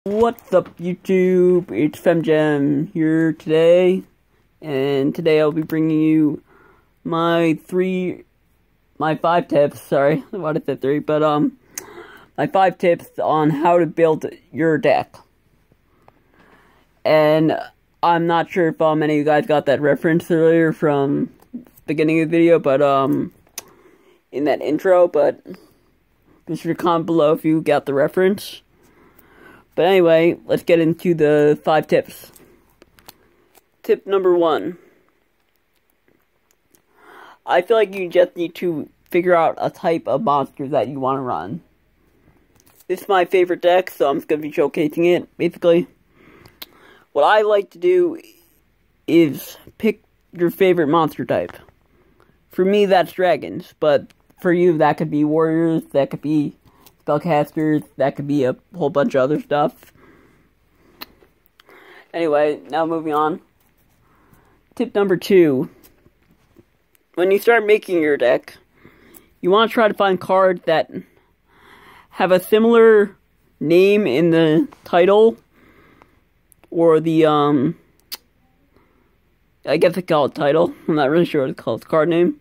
What's up, YouTube? It's FemGem here today, and today I'll be bringing you my 5 tips. Sorry, why did I say 3? But my 5 tips on how to build your deck. And I'm not sure if many of you guys got that reference earlier from the beginning of the video, but in that intro. But be sure to comment below if you got the reference. But anyway, let's get into the 5 tips. Tip number 1. I feel like you just need to figure out a type of monster that you want to run. This is my favorite deck, so I'm just going to be showcasing it. Basically, what I like to do is pick your favorite monster type. For me, that's dragons, but for you, that could be warriors, that could be spellcasters, that could be a whole bunch of other stuff. Anyway, now moving on. Tip number 2. When you start making your deck, you want to try to find cards that have a similar name in the title, or the, I guess they call it title. I'm not really sure what it's called. It's card name.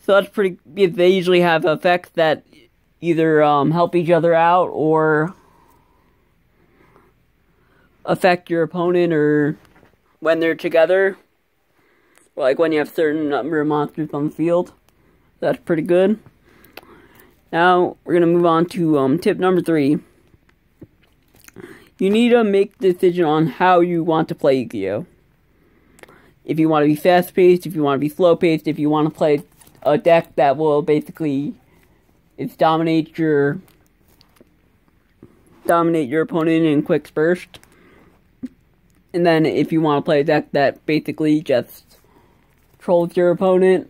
So that's pretty, they usually have effects that either help each other out or affect your opponent, or when they're together, like when you have a certain number of monsters on the field. That's pretty good. Now we're gonna move on to tip number 3. You need to make the decision on how you want to play Yu-Gi-Oh! If you want to be fast-paced, if you want to be slow-paced, if you want to play a deck that will basically dominate your opponent in quick burst. And then if you want to play a deck that basically just trolls your opponent.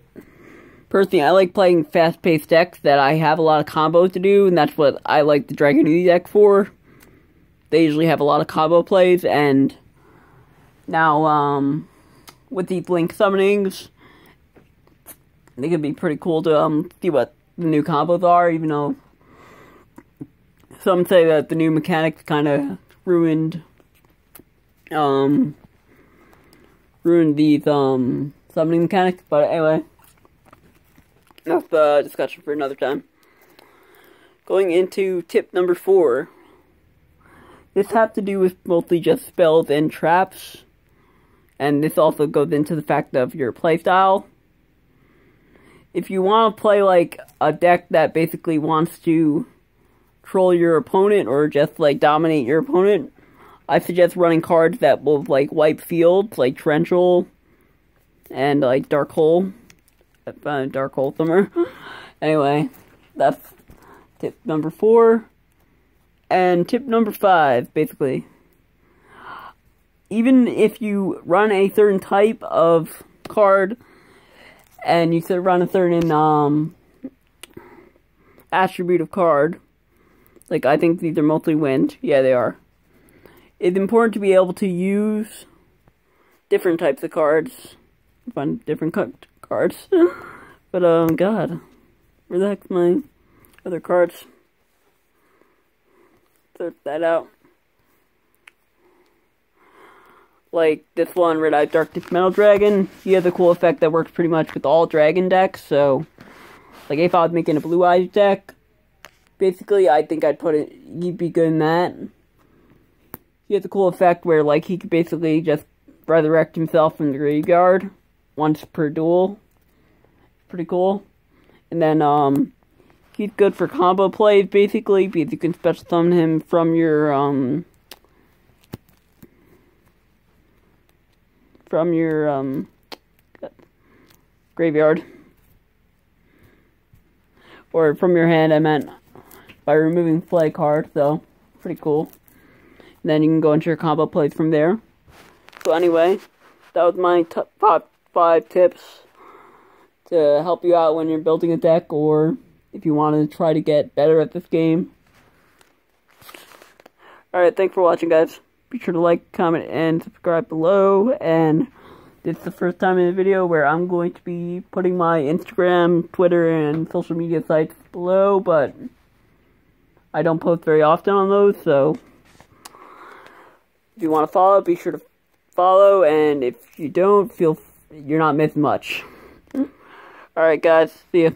Personally, I like playing fast-paced decks that I have a lot of combos to do, and that's what I like the Dragon Yu deck for. They usually have a lot of combo plays, and now with these Link summonings, they can be pretty cool to see what the new combos are, even though some say that the new mechanics kind of ruined these summoning mechanics. But anyway, enough discussion for another time. Going into tip number 4. This has to do with mostly just spells and traps, and this also goes into the fact of your playstyle. If you want to play like a deck that basically wants to troll your opponent or just like dominate your opponent, I suggest running cards that will like wipe fields, like Torrential and like Dark Hole. Dark Hole Summer. Anyway, that's tip number 4. And tip number 5, basically, even if you run a certain type of card, and you run a certain attribute of card, like I think these are mostly wind, yeah they are, it's important to be able to use different types of cards, find different cards, but god, where the heck's my other cards? Search that out. Like this one, Red Eye Dark Metal Dragon, he has a cool effect that works pretty much with all dragon decks. So, like if I was making a Blue Eyes deck, basically I think I'd put it, he'd be good in that. He has a cool effect where like he could basically just resurrect himself from the graveyard once per duel. Pretty cool. And then he's good for combo plays basically, because you can special summon him from your graveyard, or from your hand, I meant, by removing play card. So pretty cool. And then you can go into your combo plays from there. So anyway, that was my top 5 tips to help you out when you're building a deck, or if you want to try to get better at this game. Alright, thanks for watching, guys. Be sure to like, comment, and subscribe below. And this is the first time in a video where I'm going to be putting my Instagram, Twitter, and social media sites below, but I don't post very often on those, so If you want to follow, be sure to follow, and if you don't, you're not missing much. Alright guys, see ya.